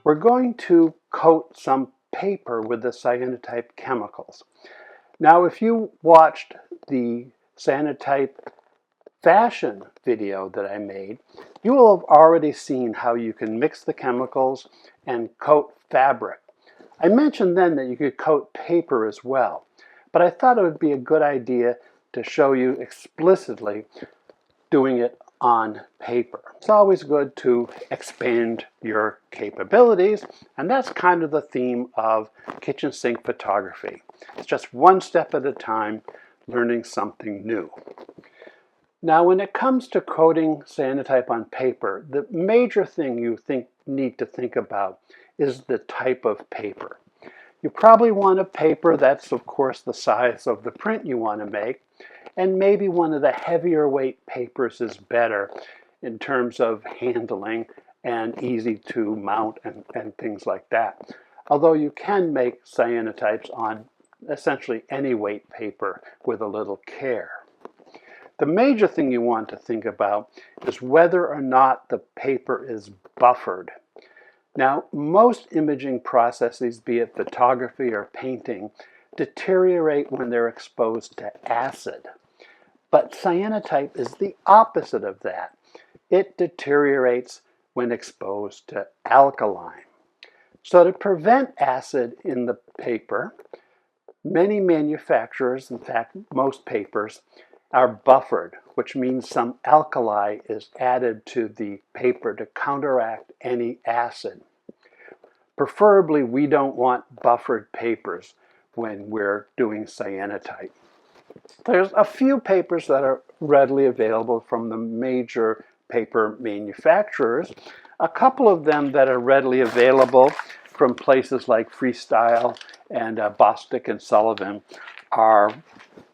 we're going to coat some paper with the cyanotype chemicals. Now, if you watched the cyanotype fashion video that I made, you will have already seen how you can mix the chemicals and coat fabric. I mentioned then that you could coat paper as well, but I thought it would be a good idea to show you explicitly doing it on paper. It's always good to expand your capabilities, and that's kind of the theme of kitchen sink photography. It's just one step at a time, learning something new. Now, when it comes to coating cyanotype on paper, the major thing you need to think about is the type of paper. You probably want a paper that's, of course, the size of the print you want to make, and maybe one of the heavier weight papers is better in terms of handling and easy to mount and things like that. Although you can make cyanotypes on essentially any weight paper with a little care. The major thing you want to think about is whether or not the paper is buffered. Now, most imaging processes, be it photography or painting, deteriorate when they're exposed to acid. But cyanotype is the opposite of that. It deteriorates when exposed to alkaline. So to prevent acid in the paper, many manufacturers, in fact most papers, are buffered, which means some alkali is added to the paper to counteract any acid. Preferably, we don't want buffered papers when we're doing cyanotype. There's a few papers that are readily available from the major paper manufacturers. A couple of them that are readily available from places like Freestyle and Bostic and Sullivan are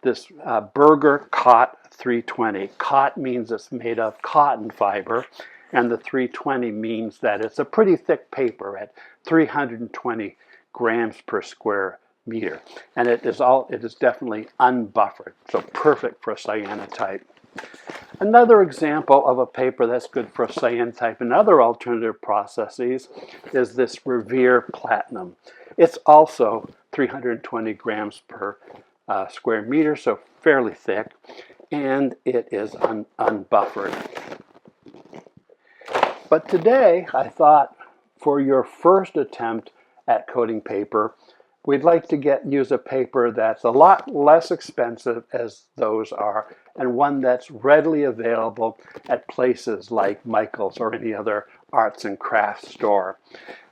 this Berger Cot 320. Cot means it's made of cotton fiber, and the 320 means that it's a pretty thick paper at 320 grams per square meter. And it is definitely unbuffered, so perfect for cyanotype. Another example of a paper that's good for cyanotype and other alternative processes is this Revere Platinum. It's also 320 grams per square meter, so fairly thick, and it is unbuffered. But today, I thought for your first attempt at coating paper, we'd like to use a paper that's a lot less expensive as those are, and one that's readily available at places like Michael's or any other arts and crafts store.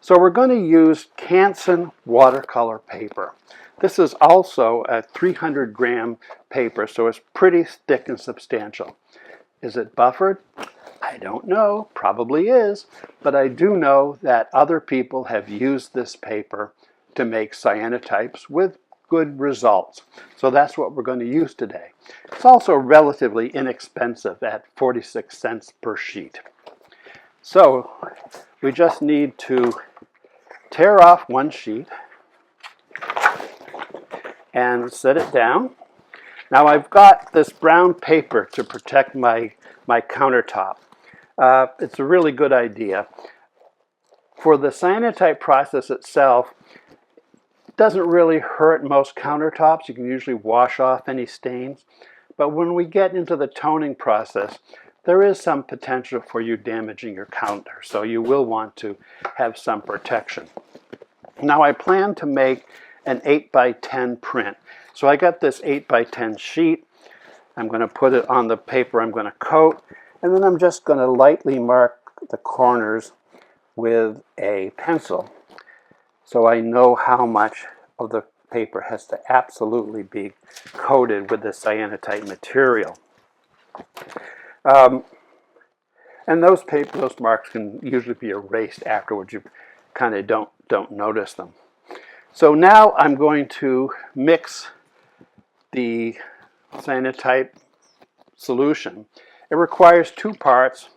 So we're going to use Canson watercolor paper. This is also a 300 gram paper, so it's pretty thick and substantial. Is it buffered? I don't know, probably is, but I do know that other people have used this paper to make cyanotypes with good results. So that's what we're going to use today. It's also relatively inexpensive at 46 cents per sheet. So we just need to tear off one sheet and set it down. Now I've got this brown paper to protect my countertop. It's a really good idea. For the cyanotype process itself, it doesn't really hurt most countertops. You can usually wash off any stains. But when we get into the toning process, there is some potential for you damaging your counter. So you will want to have some protection. Now I plan to make an 8x10 print. So I got this 8x10 sheet. I'm going to put it on the paper I'm going to coat, and then I'm just going to lightly mark the corners with a pencil so I know how much of the paper has to absolutely be coated with the cyanotype material. And those marks can usually be erased afterwards. You kind of don't notice them. So now I'm going to mix the cyanotype solution. It requires 2 parts.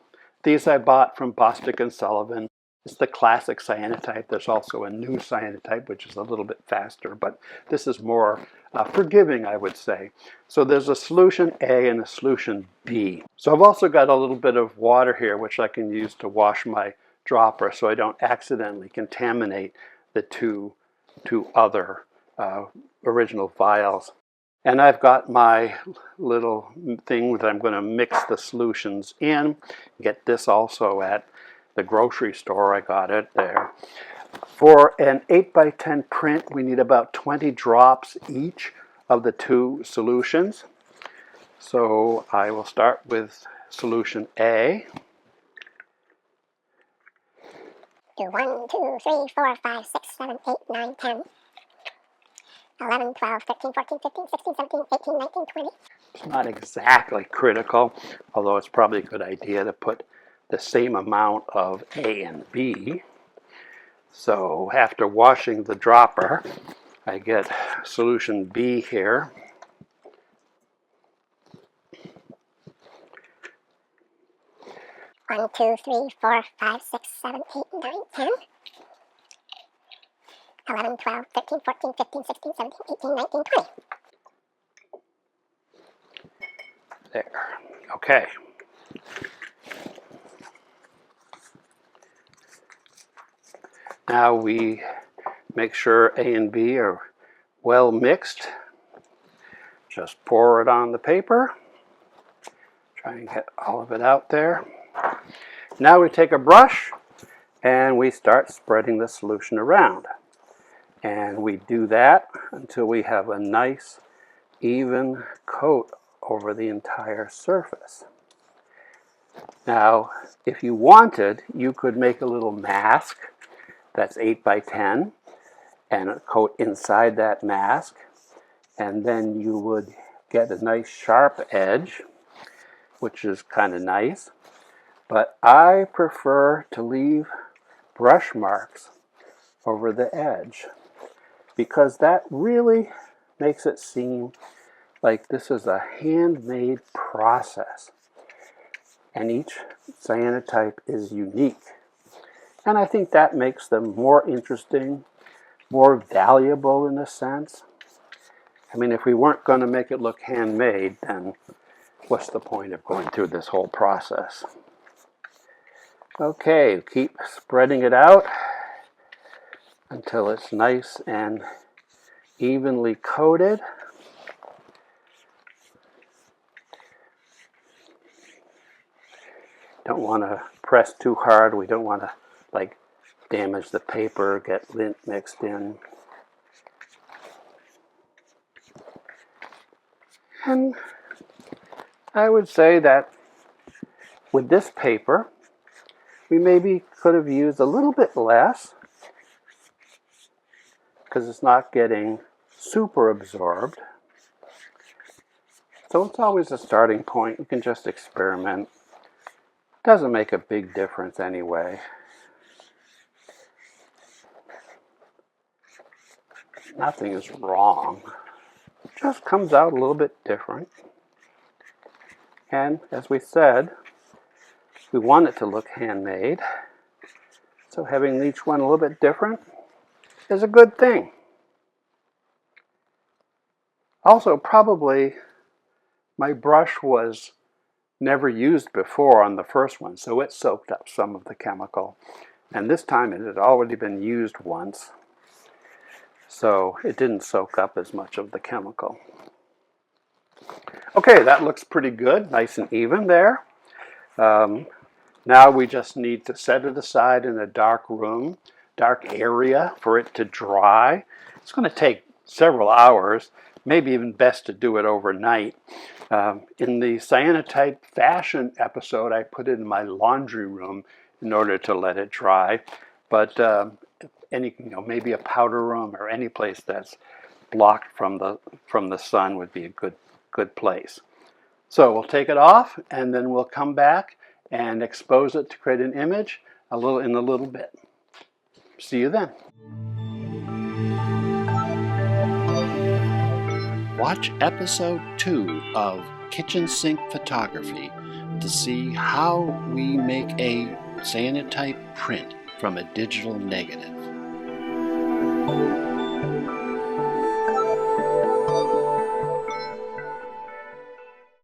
These I bought from Bostic and Sullivan. It's the classic cyanotype. There's also a new cyanotype, which is a little bit faster, but this is more forgiving, I would say. So there's a solution A and a solution B. So I've also got a little bit of water here, which I can use to wash my dropper so I don't accidentally contaminate the two other original vials. And I've got my little thing that I'm going to mix the solutions in. Get this also at the grocery store. I got it there. For an 8x10 print, we need about 20 drops each of the two solutions. So I will start with solution A. Do 1, 2, 3, 4, 5, 6, 7, 8, 9, 10, 11, 12, 13, 14, 15, 16, 17, 18, 19, 20. It's not exactly critical, although it's probably a good idea to put the same amount of A and B. So after washing the dropper, I get solution B here. One, 2, 3, 4, 5, 6, 7, 8, 9, 10, 11, 12, 13, 14, 15, 16, 17, 18, 19, 20. There. Okay. Now we make sure A and B are well mixed. Just pour it on the paper. Try and get all of it out there. Now we take a brush and we start spreading the solution around. And we do that until we have a nice even coat over the entire surface. Now, if you wanted, you could make a little mask that's 8x10 and a coat inside that mask, and then you would get a nice sharp edge, which is kind of nice. But I prefer to leave brush marks over the edge because that really makes it seem like this is a handmade process. And each cyanotype is unique. And I think that makes them more interesting, more valuable in a sense. I mean, if we weren't going to make it look handmade, then what's the point of going through this whole process? Okay, keep spreading it out until it's nice and evenly coated. Don't want to press too hard. We don't want to damage the paper, get lint mixed in. And I would say that with this paper, we maybe could have used a little bit less because it's not getting super absorbed. So it's always a starting point. You can just experiment. Doesn't make a big difference anyway. Nothing is wrong. It just comes out a little bit different. And as we said, we want it to look handmade. So having each one a little bit different is a good thing. Also, probably my brush was never used before on the first one, so it soaked up some of the chemical. And this time it had already been used once, so it didn't soak up as much of the chemical. Okay, that looks pretty good, nice and even there. Now we just need to set it aside in a dark room, dark area for it to dry. It's going to take several hours, maybe even best to do it overnight. In the Cyanotype fashion episode, I put it in my laundry room in order to let it dry. But maybe a powder room or any place that's blocked from the sun would be a good place. So we'll take it off, and then we'll come back and expose it to create an image in a little bit. See you then. Watch episode 2 of Kitchen Sink Photography to see how we make a cyanotype print from a digital negative.